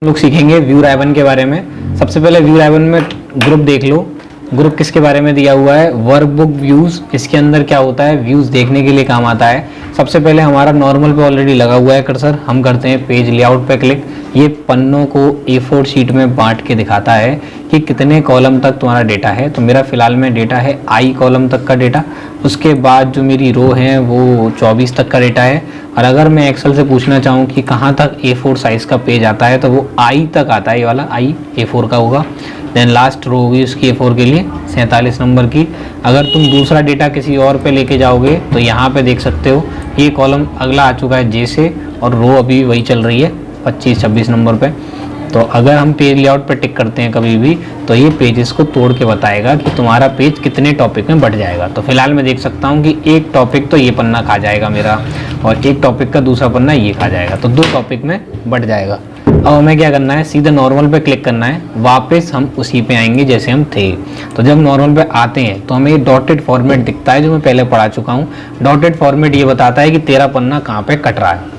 लोग सीखेंगे व्यू राइबन के बारे में। सबसे पहले व्यू राइबन में ग्रुप देख लो। ग्रुप किसके बारे में दिया हुआ है? Workbook views. इसके अंदर क्या होता है? व्यूज देखने के लिए काम आता है। सबसे पहले हमारा नॉर्मल पे ऑलरेडी लगा हुआ है कर्सर, हम करते हैं पेज लेआउट पे क्लिक। ये पन्नों को A4 शीट में बांट के दिखाता है कि कितने कॉलम तक तुम्हारा डेटा है। तो मेरा फिलहाल में डेटा है I कॉलम तक का डेटा। उसके बाद जो मेरी रो है वो 24 तक का डेटा है। और अगर मैं एक्सेल से पूछना चाहूँ कि कहाँ तक A4 साइज़ का पेज आता है तो वो I तक आता है, ये वाला I A4 का होगा। देन लास्ट रो होगी उसकी A4 के लिए 47 नंबर की। अगर तुम दूसरा डेटा किसी और पे लेके जाओगे तो यहाँ पे देख सकते हो ये कॉलम अगला आ चुका है J से, और रो अभी वही चल रही है 25-26 नंबर पे। तो अगर हम पेज लेआउट पे टिक करते हैं कभी भी तो ये पेजेस को तोड़ के बताएगा कि तुम्हारा पेज कितने टॉपिक में बढ़ जाएगा। तो फिलहाल मैं देख सकता हूँ कि एक टॉपिक तो ये पन्ना खा जाएगा मेरा, और एक टॉपिक का दूसरा पन्ना ये खा जाएगा, तो 2 टॉपिक में बढ़ जाएगा। अब हमें क्या करना है? सीधा नॉर्मल पे क्लिक करना है, वापस हम उसी पे आएंगे जैसे हम थे। तो जब नॉर्मल पे आते हैं तो हमें डॉटेड फॉर्मेट दिखता है जो मैं पहले पढ़ा चुका हूँ। डॉटेड फॉर्मेट ये बताता है कि तेरा पन्ना कहाँ पे कट रहा है।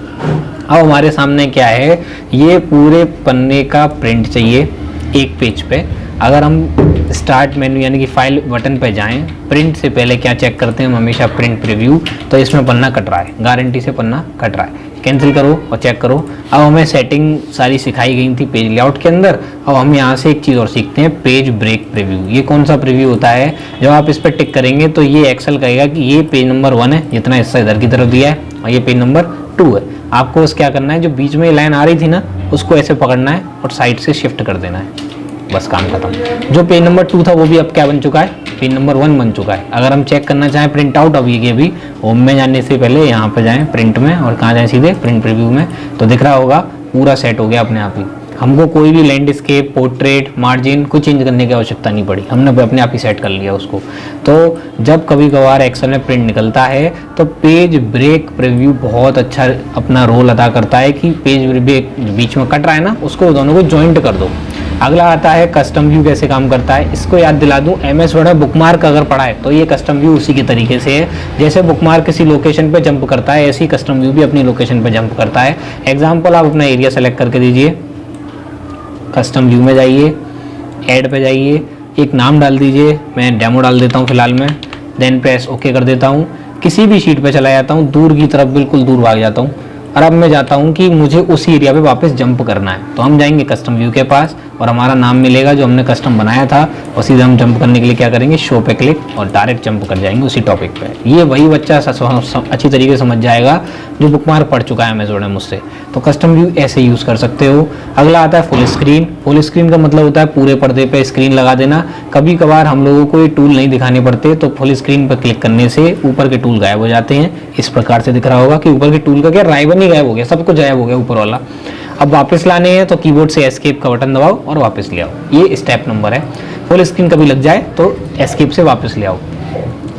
अब हमारे सामने क्या है? ये पूरे पन्ने का प्रिंट चाहिए एक पेज पे। अगर हम स्टार्ट मेन्यू यानी कि फाइल बटन पे जाएं, प्रिंट से पहले क्या चेक करते हैं हम हमेशा? Print preview. तो इसमें पन्ना कट रहा है, गारंटी से पन्ना कट रहा है। कैंसिल करो और चेक करो। अब हमें सेटिंग सारी सिखाई गई थी पेज लेआउट के अंदर। अब हम यहाँ से एक चीज़ और सीखते हैं, पेज ब्रेक प्रीव्यू। ये कौन सा प्रीव्यू होता है? जब आप इस पर टिक करेंगे तो ये एक्सेल कहेगा कि ये पेज नंबर 1 है, जितना हिस्सा इधर की तरफ दिया है, और ये पेज नंबर 2 है। आपको बस क्या करना है, जो बीच में लाइन आ रही थी ना, उसको ऐसे पकड़ना है और साइड से शिफ्ट कर देना है, बस काम खत्म। जो पेज नंबर 2 था वो भी अब क्या बन चुका है? पेज नंबर 1 बन चुका है। अगर हम चेक करना चाहें प्रिंट आउट, अब ये भी होम में जाने से पहले यहाँ पे जाएं प्रिंट में, और कहाँ जाएं? सीधे प्रिंट प्रीव्यू में। तो दिख रहा होगा पूरा सेट हो गया अपने आप ही। हमको कोई भी लैंडस्केप, पोर्ट्रेट, मार्जिन कुछ चेंज करने की आवश्यकता नहीं पड़ी, हमने अपने आप ही सेट कर लिया उसको। तो जब कभी कभार एक्सेल में प्रिंट निकलता है तो पेज ब्रेक प्रीव्यू बहुत अच्छा अपना रोल अदा करता है कि पेज ब्रेक बीच में कट रहा है ना, उसको दोनों को ज्वाइंट कर दो। अगला आता है कस्टम व्यू कैसे काम करता है। इसको याद दिला दूं, MS वर्ड में बुकमार्क अगर पढ़ा है तो ये कस्टम व्यू उसी के तरीके से है। जैसे बुकमार्क किसी लोकेशन पे जंप करता है, ऐसे ही कस्टम व्यू भी अपनी लोकेशन पे जंप करता है। एग्जांपल आप अपना एरिया सेलेक्ट करके दीजिए, कस्टम व्यू में जाइए, ऐड पे जाइए, एक नाम डाल दीजिए, मैं डेमो डाल देता हूँ फिलहाल में। देन प्रेस ओके कर देता हूँ। किसी भी शीट पे चला जाता हूँ, दूर की तरफ बिल्कुल दूर भाग जाता हूँ, और अब मैं जाता हूँ कि मुझे उसी एरिया पे वापस जंप करना है। तो हम जाएंगे कस्टम व्यू के पास और हमारा नाम मिलेगा जो हमने कस्टम बनाया था, और सीधे हम जंप करने के लिए क्या करेंगे? शो पे क्लिक, और डायरेक्ट जंप कर जाएंगे उसी टॉपिक पे। ये वही बच्चा अच्छी तरीके से समझ जाएगा जो बुकमार्क पढ़ चुका है अमेज़न में मुझसे। तो कस्टम व्यू ऐसे यूज़ कर सकते हो। अगला आता है फुल स्क्रीन। फुल स्क्रीन का मतलब होता है पूरे पर्दे पे स्क्रीन लगा देना। कभी कभार हम लोगों को ये टूल नहीं दिखाने पड़ते, तो फुल स्क्रीन पर क्लिक करने से ऊपर के टूल गायब हो जाते हैं। इस प्रकार से दिख रहा होगा कि ऊपर के टूल का क्या राइबन ही गायब हो गया, सब कुछ गायब हो गया ऊपर वाला। अब वापस लाने हैं तो कीबोर्ड से एस्केप का बटन दबाओ और वापस ले आओ। ये स्टेप नंबर है। फुल स्क्रीन कभी लग जाए तो एस्केप से वापस ले आओ।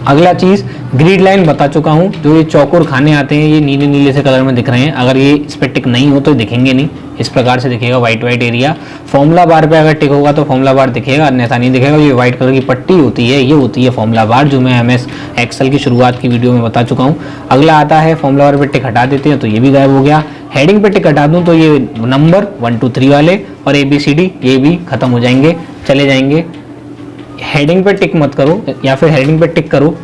अगला चीज़ ग्रिड लाइन बता चुका हूँ। जो ये चौकोर खाने आते हैं ये नीले नीले से कलर में दिख रहे हैं, अगर ये इस पर टिक नहीं हो तो दिखेंगे नहीं, इस प्रकार से दिखेगा white white area. Formula bar पे अगर टिक होगा तो फॉर्मूला बार दिखेगा, अन्यथा नहीं दिखेगा। ये वाइट कलर की पट्टी होती है, ये होती है फॉर्मूला बार, जो मैं MS एक्सेल की शुरुआत की वीडियो में बता चुका हूँ। अगला आता है फॉर्मूला बार पे टिक हटा देते हैं तो ये भी गायब हो गया। हेडिंग पे टिक हटा दूँ तो ये नंबर 1 2 3 वाले और ABCD ये भी खत्म हो जाएंगे, चले जाएंगे। हेडिंग पे टिक मत करो, या फिर हेडिंग पे टिक करो,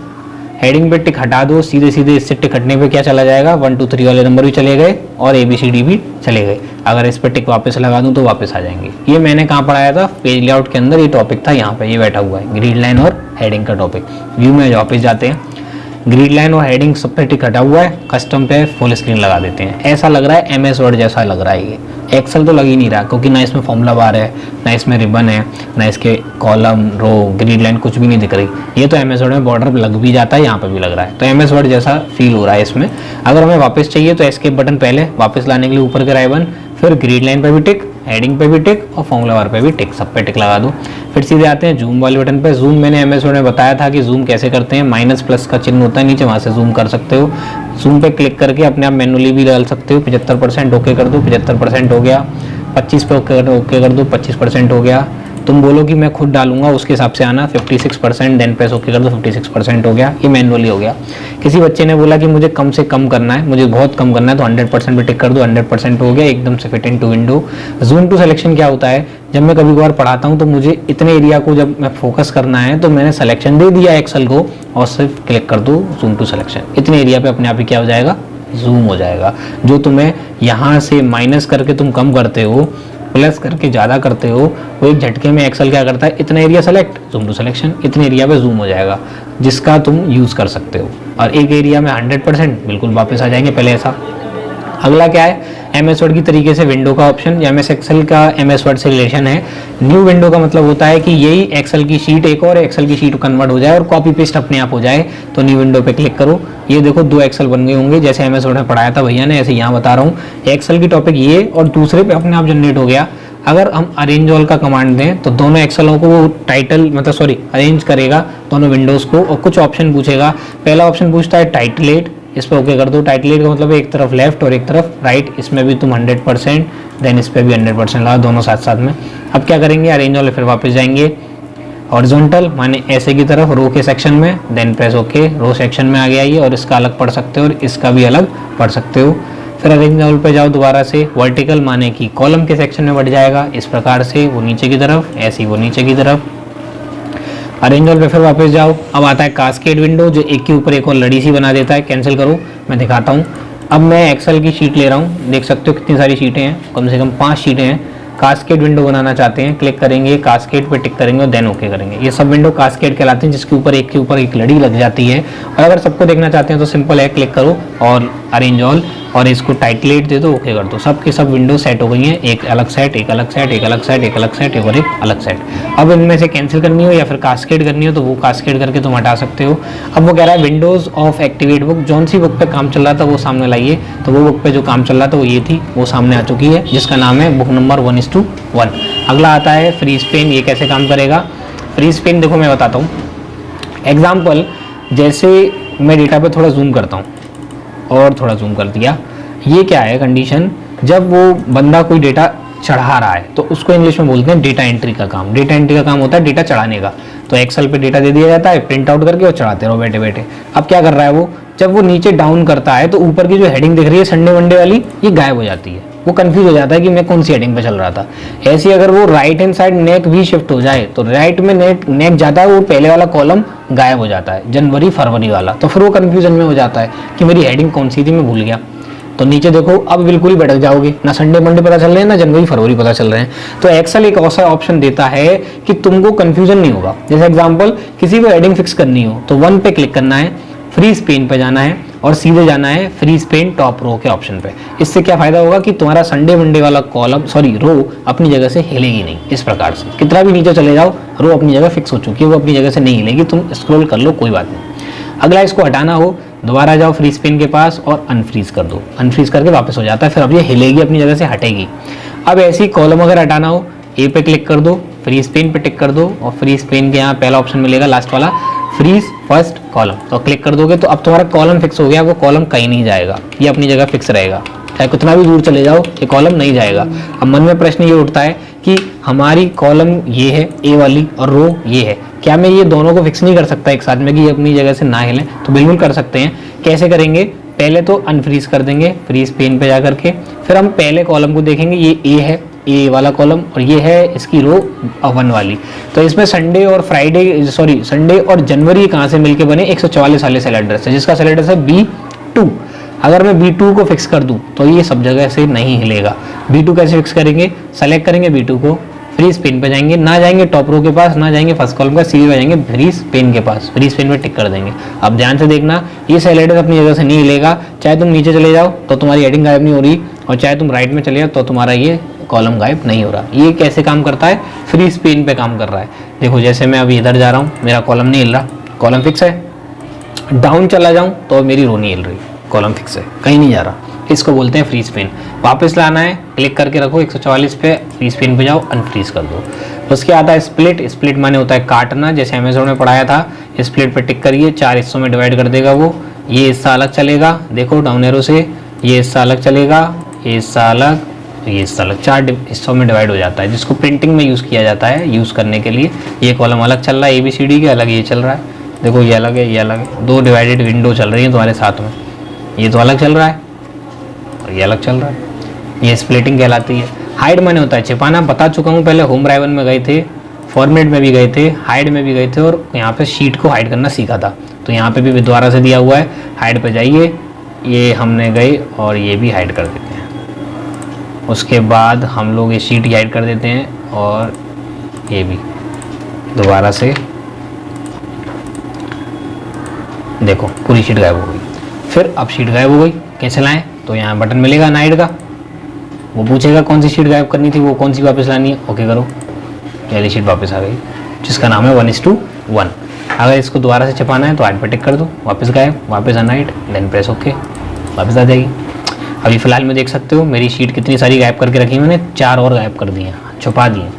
हेडिंग पे टिक हटा दो, सीधे सीधे इससे टिक हटने पे क्या चला जाएगा? 1 2 3 वाले नंबर भी चले गए और ABCD भी चले गए। अगर इस पर टिक वापस लगा दूं तो वापस आ जाएंगे। ये मैंने कहाँ पढ़ाया था? पेज लेआउट के अंदर ये टॉपिक था, यहाँ पे ये बैठा हुआ है ग्रिड लाइन और हेडिंग का टॉपिक। व्यू में वापस जाते हैं, ग्रिड लाइन और हेडिंग सब पे टिक हटा हुआ है, कस्टम पे फुल स्क्रीन लगा देते हैं। ऐसा लग रहा है MS वर्ड जैसा लग रहा है ये। एक्सेल तो लग ही नहीं रहा, क्योंकि ना इसमें फॉर्मूला बार है, ना इसमें रिबन है, ना इसके कॉलम रो ग्रिड लाइन कुछ भी नहीं दिख रही। ये तो MS वर्ड में बॉर्डर लग भी जाता है, यहाँ पे भी लग रहा है, तो MS वर्ड जैसा फील हो रहा है इसमें। अगर हमें वापस चाहिए तो एस्केप बटन पहले वापस लाने के लिए ऊपर के राइबन, फिर ग्रिड लाइन पे भी टिक, हेडिंग पे भी टिक और फॉर्मूला बार पे भी टिक, सब पे टिक लगा दो। फिर सीधे आते हैं जूम वाले बटन पे। जूम मैंने MS वर्ड में बताया था कि जूम कैसे करते हैं। माइनस प्लस का चिन्ह होता है नीचे, वहाँ से जूम कर सकते हो। जूम पे क्लिक करके अपने आप मैनुअली भी डाल सकते हो। 75% ओके कर दो, 75% हो गया। 25 पे ओके कर दो, 25% हो गया। तुम बोलो कि मैं खुद डालूंगा, उसके हिसाब से आना 56%, देन प्रेस ओके कर दो, 56% हो गया, ये मैनुअली हो गया। किसी बच्चे ने बोला कि मुझे कम से कम करना है, मुझे बहुत कम करना है, तो 100% पे टिक कर दो, 100% हो गया, एकदम से fit into window. Zoom to selection क्या होता है, जब मैं कभी कभार पढ़ाता हूँ तो मुझे इतने एरिया को जब मैं फोकस करना है तो मैंने सिलेक्शन दे दिया एक्सेल को और सिर्फ क्लिक कर दो जूम टू सिलेक्शन, इतने एरिया पे अपने आप ही क्या हो जाएगा, जूम हो जाएगा। जो तुम्हें यहाँ से माइनस करके तुम कम करते हो, प्लस करके ज़्यादा करते हो, वो एक झटके में एक्सेल क्या करता है, इतना area select, zoom to selection, इतने एरिया पे जूम हो जाएगा, जिसका तुम यूज़ कर सकते हो। और एक एरिया में 100% बिल्कुल वापस आ जाएंगे पहले ऐसा। अगला क्या है, एमएस वर्ड की तरीके से विंडो का ऑप्शन, या एमएस एक्सेल का एमएस वर्ड से रिलेशन है। न्यू विंडो का मतलब होता है कि यही एक्सेल की शीट एक और एक्सेल की शीट कन्वर्ट हो जाए और कॉपी पेस्ट अपने आप हो जाए। तो न्यू विंडो पे क्लिक करो, ये देखो 2 एक्सेल बन गए होंगे, जैसे एमएस वर्ड में पढ़ाया था भैया ने, ऐसे यहाँ बता रहा हूँ। एक्सेल की टॉपिक ये और दूसरे पे अपने आप जनरेट हो गया। अगर हम अरेंज ऑल का कमांड दें तो दोनों एक्सेलों को वो टाइटल अरेंज करेगा दोनों विंडोज़ को, और कुछ ऑप्शन पूछेगा। पहला ऑप्शन पूछता है टाइटलेट, इस पर ओके कर दो। टाइटलेट का मतलब एक तरफ लेफ्ट और एक तरफ राइट, इसमें भी तुम 100%, देन इस पर भी 100% लगा, दोनों साथ साथ में। अब क्या करेंगे, अरेंज ऑल फिर वापस जाएंगे, हॉरिजॉन्टल माने ऐसे की तरफ रो के सेक्शन में, देन प्रेस ओके, रो सेक्शन में आ गया ये, और इसका अलग पढ़ सकते हो और इसका भी अलग पढ़ सकते हो। फिर अरेंज ऑल पे जाओ दोबारा से, वर्टिकल माने कि कॉलम के सेक्शन में बढ़ जाएगा, इस प्रकार से वो नीचे की तरफ, ऐसे ही वो नीचे की तरफ। अरेंज ऑल पे फिर वापस जाओ। अब आता है कास्केड विंडो, जो एक के ऊपर एक और लड़ी सी बना देता है। कैंसिल करो, मैं दिखाता हूँ। अब मैं एक्सेल की शीट ले रहा हूँ, देख सकते हो कितनी सारी शीटें हैं, कम से कम 5 शीटें हैं। कास्केड विंडो बनाना चाहते हैं, क्लिक करेंगे, कास्केड पे टिक करेंगे और देन ओके करेंगे। ये सब विंडो कास्केड कहलाते हैं, जिसके ऊपर एक के ऊपर एक लड़ी लग जाती है। और अगर सबको देखना चाहते हैं तो सिंपल है, क्लिक करो और अरेंज ऑल, और इसको टाइटलेट दे दो, ओके कर दो। सब के सब विंडो सेट हो गई हैं, एक अलग सेट, एक अलग सेट, एक अलग सेट, एक अलग सेट, और एक अलग सेट। अब इनमें से कैंसिल करनी हो या फिर कास्केड करनी हो तो वो कास्केड करके तुम हटा सकते हो। अब वो कह रहा है विंडोज ऑफ एक्टिवेट बुक, जौन सी बुक पे काम चल रहा था वो सामने लाइए। तो वो बुक पे जो काम चल रहा था वो ये थी, वो सामने आ चुकी है, जिसका नाम है बुक नंबर 1:1। अगला आता है फ्रीज पेन, ये कैसे काम करेगा। फ्रीज पेन देखो मैं बताता हूँ। एग्जाम्पल, जैसे मैं डेटा पे थोड़ा जूम करता हूँ और थोड़ा जूम कर दिया, ये क्या है कंडीशन, जब वो बंदा कोई डेटा चढ़ा रहा है तो उसको इंग्लिश में बोलते हैं डेटा एंट्री का काम। डेटा एंट्री का काम होता है डेटा चढ़ाने का। तो एक्सेल पे डेटा दे दिया जाता है, प्रिंट आउट करके और चढ़ाते रहो बैठे बैठे। अब क्या कर रहा है वो, जब वो नीचे डाउन करता है तो ऊपर की जो हेडिंग दिख रही है संडे वनडे वाली, ये गायब हो जाती है। वो कंफ्यूज हो जाता है कि मैं कौन सी हेडिंग पे चल रहा था। ऐसे अगर वो राइट हैंड साइड नेक भी शिफ्ट हो जाए तो राइट में नेक जाता है, वो पहले वाला कॉलम गायब हो जाता है, जनवरी फरवरी वाला। तो फिर वो कंफ्यूजन में हो जाता है कि मेरी हेडिंग कौन सी थी, मैं भूल गया। तो नीचे देखो, अब बिल्कुल ही भटक जाओगे, ना संडे मंडे पता चल रहे हैं, ना जनवरी फरवरी पता चल रहे हैं। तो एक्सेल एक ऐसा ऑप्शन देता है कि तुमको कंफ्यूजन नहीं होगा। जैसे एग्जांपल, किसी को हेडिंग फिक्स करनी हो तो 1 पे क्लिक करना है, फ्रीज पेन पे जाना है और सीधे जाना है फ्रीज पेन टॉप रो के ऑप्शन पे। इससे क्या फायदा होगा कि तुम्हारा संडे मंडे वाला रो अपनी जगह से हिलेगी नहीं। इस प्रकार से कितना भी नीचे चले जाओ, रो अपनी जगह फिक्स हो चुकी है, वो अपनी जगह से नहीं हिलेगी। तुम स्क्रॉल कर लो, कोई बात नहीं। अगला, इसको हटाना हो, दोबारा जाओ फ्रीज पेन के पास और अनफ्रीज कर दो। अनफ्रीज करके वापस हो जाता है, फिर अब ये हिलेगी, अपनी जगह से हटेगी। अब ऐसी कॉलम अगर हटाना हो, ए पे क्लिक कर दो, फ्रीज पेन पे टिक कर दो और फ्रीज पेन के यहाँ पहला ऑप्शन मिलेगा लास्ट वाला, फ्रीज फर्स्ट कॉलम, तो क्लिक कर दोगे तो अब तुम्हारा कॉलम फिक्स हो गया। वो कॉलम कहीं नहीं जाएगा, ये अपनी जगह फिक्स रहेगा, चाहे कितना भी दूर चले जाओ ये कॉलम नहीं जाएगा। अब मन में प्रश्न ये उठता है कि हमारी कॉलम ये है ए वाली और रो ये है, क्या मैं ये दोनों को फिक्स नहीं कर सकता एक साथ में कि ये अपनी जगह से ना हिले? तो बिल्कुल कर सकते हैं। कैसे करेंगे, पहले तो अनफ्रीज कर देंगे फ्रीज पेन पे जाकर के, फिर हम पहले कॉलम को देखेंगे, ये ए है, ए वाला कॉलम, और ये है इसकी रो 1 वाली। तो इसमें संडे और जनवरी कहाँ से मिलके बने, 144 वाले सेल एड्रेस है, जिसका सेल एड्रेस है B2। अगर मैं B2 को फिक्स कर दूं तो ये सब जगह से नहीं हिलेगा। B2 कैसे फिक्स करेंगे, सेलेक्ट करेंगे B2 को, फ्रीज पेन पे जाएंगे, ना जाएंगे टॉप रो के पास, ना जाएंगे फर्स्ट कॉलम का, सीधे जाएंगे फ्रीज पेन के पास, फ्रीज पेन पे टिक कर देंगे। अब ध्यान से देखना, ये सेल एड्रेस अपनी जगह से नहीं हिलेगा। चाहे तुम नीचे चले जाओ तो तुम्हारी हेडिंग गायब नहीं हो रही, और चाहे तुम राइट में चले जाओ तो तुम्हारा ये कॉलम गायब नहीं हो रहा। ये कैसे काम करता है, फ्रीज पेन पे काम कर रहा है। देखो जैसे मैं अभी इधर जा रहा हूँ, मेरा कॉलम नहीं हिल रहा, कॉलम फिक्स है। डाउन चला जाऊँ तो मेरी रो नहीं हिल रही, कॉलम फिक्स है, कहीं नहीं जा रहा। इसको बोलते हैं फ्रीज पेन। वापस लाना है, क्लिक करके रखो 144 पे, फ्रीज पेन पे जाओ, अनफ्रीज कर दो। उसके आता है स्प्लिट। स्प्लिट माने होता है काटना, जैसे अमेज़न में पढ़ाया था। स्प्लिट पे टिक करिए, 4 हिस्सों में डिवाइड कर देगा वो। ये हिस्सा अलग चलेगा, देखो डाउन एरो से, ये हिस्सा अलग चलेगा, ये हिस्सा अलग ये इस अलग 4 हिस्सों में डिवाइड हो जाता है, जिसको प्रिंटिंग में यूज़ किया जाता है, यूज़ करने के लिए। ये कॉलम अलग चल रहा है ABCD के, अलग ये चल रहा है, देखो ये अलग है, ये अलग है, 2 डिवाइडेड विंडो चल रही है तुम्हारे साथ में। ये तो अलग चल रहा है और ये अलग चल रहा है, ये स्प्लिटिंग कहलाती है। हाइड माने होता है छिपाना, बता चुका हूँ पहले, होम ड्राइव में गए थे, फॉर्मेट में भी गए थे, हाइड में भी गए थे, और यहाँ पे शीट को हाइड करना सीखा था। तो यहाँ पे भी दोबारा से दिया हुआ है, हाइड पे जाइए, ये हमने गए और ये भी हाइड कर देते हैं। उसके बाद हम लोग ये शीट हाइड कर देते हैं और ये भी दोबारा से, देखो पूरी शीट गायब हो गई। फिर अब शीट गायब हो गई, कैसे लाएं? तो यहाँ बटन मिलेगा नाइट का, वो पूछेगा कौन सी शीट गायब करनी थी, वो कौन सी वापस लानी है, ओके करो, पहली शीट वापस आ गई, जिसका नाम है 1:1। अगर इसको दोबारा से छपाना है तो हाइड पर टिक कर दो, वापस गायब, वापस अनाइट, देन प्रेस ओके, वापस आ जाएगी। अभी फ़िलहाल में देख सकते हो मेरी शीट कितनी सारी गायब करके रखी है मैंने, 4 और गायब कर दी हैं, छुपा दी हैं।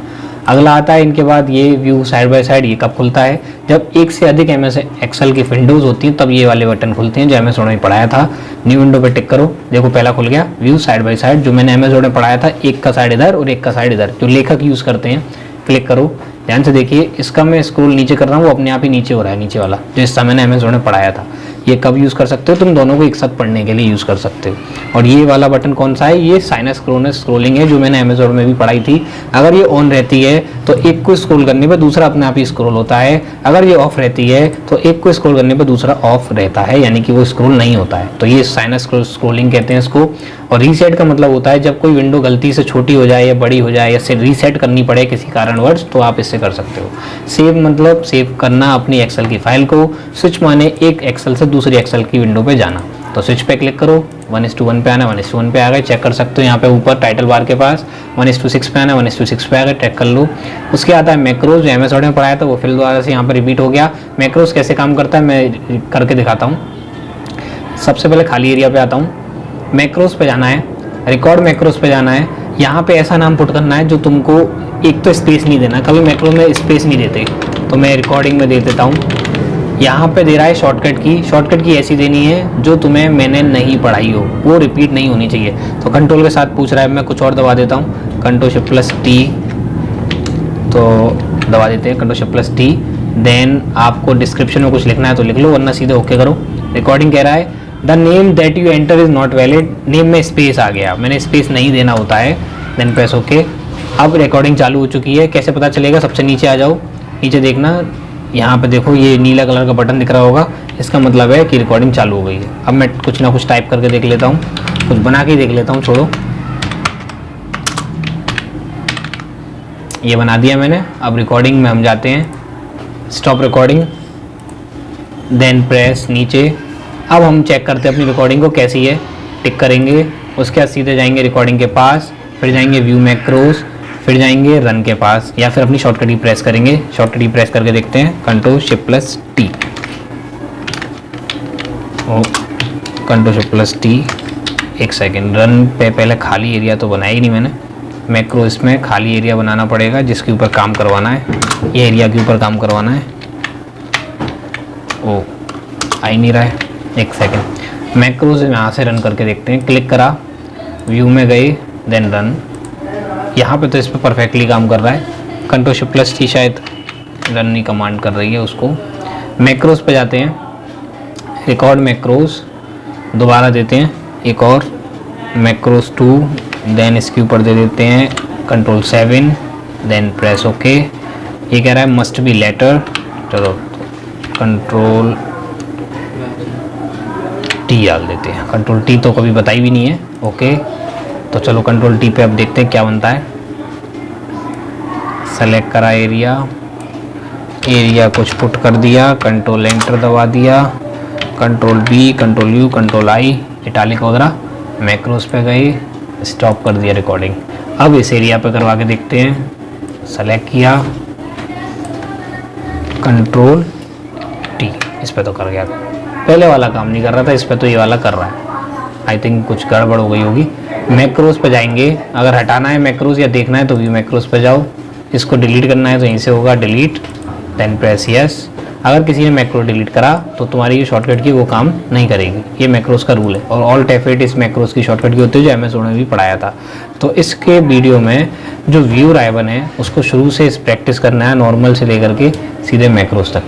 अगला आता है इनके बाद ये व्यू साइड बाय साइड, ये कब खुलता है? जब एक से अधिक MS एक्सेल की विंडोज़ होती हैं, तब ये वाले बटन खुलते हैं, जो MS वर्ड में पढ़ाया था। न्यू विंडो पे टिक करो, देखो पहला खुल गया व्यू साइड बाय साइड, जो मैंने MS वर्ड में पढ़ाया था, एक का साइड इधर और एक का साइड इधर, जो लेखक यूज़ करते हैं। क्लिक करो, ध्यान से देखिए, इसका मैं स्क्रॉल नीचे कर रहा हूँ, वो अपने आप ही नीचे हो रहा है, नीचे वाला जो हिस्सा मैंने MS वर्ड में पढ़ाया था। ये कब यूज़ कर सकते हो? तुम दोनों को एक साथ पढ़ने के लिए यूज़ कर सकते हो। और ये वाला बटन कौन सा है? ये साइनस क्रोनस स्क्रोलिंग है, जो मैंने MS वर्ड में भी पढ़ाई थी। अगर ये ऑन रहती है तो एक को स्क्रॉल करने पर दूसरा अपने आप ही स्क्रॉल होता है, अगर ये ऑफ रहती है तो एक को स्क्रॉल करने पर दूसरा ऑफ रहता है, यानी कि वो स्क्रॉल नहीं होता है। तो ये साइनस स्क्रोलिंग कहते हैं इसको। और रीसेट का मतलब होता है जब कोई विंडो गलती से छोटी हो जाए या बड़ी हो जाए या से रीसेट करनी पड़े किसी कारणवश, तो आप इससे कर सकते हो। सेव मतलब सेव करना अपनी एक्सेल की फाइल को। स्विच माने एक एक्सेल से दूसरी एक्सेल की विंडो पे जाना। तो स्विच पे क्लिक करो, 1:1 पे आना, 1:1 पे आ गए, चेक कर सकते हो यहाँ पे ऊपर टाइटल बार के पास। 1:6 पे आना, 1:6 पे आ गए, चेक कर लो। उसके आता है मैक्रोज, जो MS वर्ड में पढ़ाया था वो फिर दोबारा से यहाँ पर रिपीट हो गया। मैक्रोज कैसे काम करता है मैं करके दिखाता हूँ। सबसे पहले खाली एरिया पे आता हूँ, मैक्रोज पे जाना है, रिकॉर्ड मैक्रोज पे जाना है। यहाँ पे ऐसा नाम पुट करना है जो तुमको, एक तो स्पेस नहीं देना, कभी मैक्रो में स्पेस नहीं देते, तो मैं रिकॉर्डिंग में दे देता हूँ। यहाँ पे दे रहा है शॉर्टकट की ऐसी देनी है जो तुम्हें मैंने नहीं पढ़ाई हो, वो रिपीट नहीं होनी चाहिए। तो कंट्रोल के साथ पूछ रहा है, मैं कुछ और दबा देता हूँ, Ctrl+T, तो दबा देते हैं Ctrl+T। देन आपको डिस्क्रिप्शन में कुछ लिखना है तो लिख लो, वरना सीधे ओके करो। रिकॉर्डिंग कह रहा है the name that you enter is not valid, name में स्पेस आ गया, मैंने स्पेस नहीं देना होता है, देन प्रेस ओके। अब रिकॉर्डिंग चालू हो चुकी है। कैसे पता चलेगा? सबसे नीचे आ जाओ, नीचे देखना, यहाँ पे देखो ये नीला कलर का बटन दिख रहा होगा, इसका मतलब है कि रिकॉर्डिंग चालू हो गई है। अब मैं कुछ ना कुछ टाइप करके देख लेता हूँ, कुछ बना के देख लेता हूँ, छोड़ो, ये बना दिया मैंने। अब रिकॉर्डिंग में हम जाते हैं, स्टॉप रिकॉर्डिंग, देन प्रेस नीचे। अब हम चेक करते हैं अपनी रिकॉर्डिंग को कैसी है, टिक करेंगे, उसके बाद सीधे जाएंगे रिकॉर्डिंग के पास, फिर जाएंगे व्यू मैक्रोज, फिर जाएंगे रन के पास, या फिर अपनी शॉर्टकट की प्रेस करेंगे। शॉर्टकट की प्रेस करके देखते हैं, Ctrl+T, Ctrl+T। एक सेकेंड, रन पे पहले खाली एरिया तो बनाया ही नहीं मैंने, मैक्रोज में खाली एरिया बनाना पड़ेगा जिसके ऊपर काम करवाना है, ये एरिया के ऊपर काम करवाना है। ओ आ ही नहीं रहा है, एक सेकेंड, मैक्रोज यहाँ से रन करके देखते हैं। क्लिक करा, व्यू में गए, देन रन। यहाँ पे तो इस पर परफेक्टली काम कर रहा है, Ctrl+T शायद रन नहीं कमांड कर रही है उसको। मैक्रोज पे जाते हैं, रिकॉर्ड मैक्रोज दोबारा देते हैं, एक और मैक्रोज 2, देन इसके ऊपर दे देते हैं Ctrl+7, देन प्रेस ओके। ये कह रहा है मस्ट बी लेटर, चलो Ctrl+T डाल देते हैं। Ctrl+T तो कभी बताई भी नहीं है, ओके। तो चलो Ctrl+T पे अब देखते हैं क्या बनता है। सेलेक्ट करा एरिया कुछ पुट कर दिया, कंट्रोल एंटर दबा दिया, Ctrl+B, Ctrl+U, Ctrl+I, इटालिक वगैरह। मैक्रोज पे गए, स्टॉप कर दिया रिकॉर्डिंग। अब इस एरिया पे करवा के देखते हैं, सेलेक्ट किया, Ctrl+T, इस पे तो कर गया, पहले वाला काम नहीं कर रहा था, इस पे तो ये वाला कर रहा है। आई थिंक कुछ गड़बड़ हो गई होगी। मैक्रोज पे जाएंगे, अगर हटाना है मैक्रोज या देखना है तो व्यू मैक्रोज पे जाओ, इसको डिलीट करना है तो यहीं से होगा डिलीट, देन प्रेस यस। अगर किसी ने मैक्रो डिलीट करा तो तुम्हारी ये शॉर्टकट की वो काम नहीं करेगी। ये मैक्रोस का रूल है और ऑल्ट F8 इस मैक्रोस की शॉर्टकट की होती है, जो MS वर्ड में भी पढ़ाया था। तो इसके वीडियो में जो व्यू राइबन है उसको शुरू से इस प्रैक्टिस करना है, नॉर्मल से लेकर के सीधे मैक्रोस तक।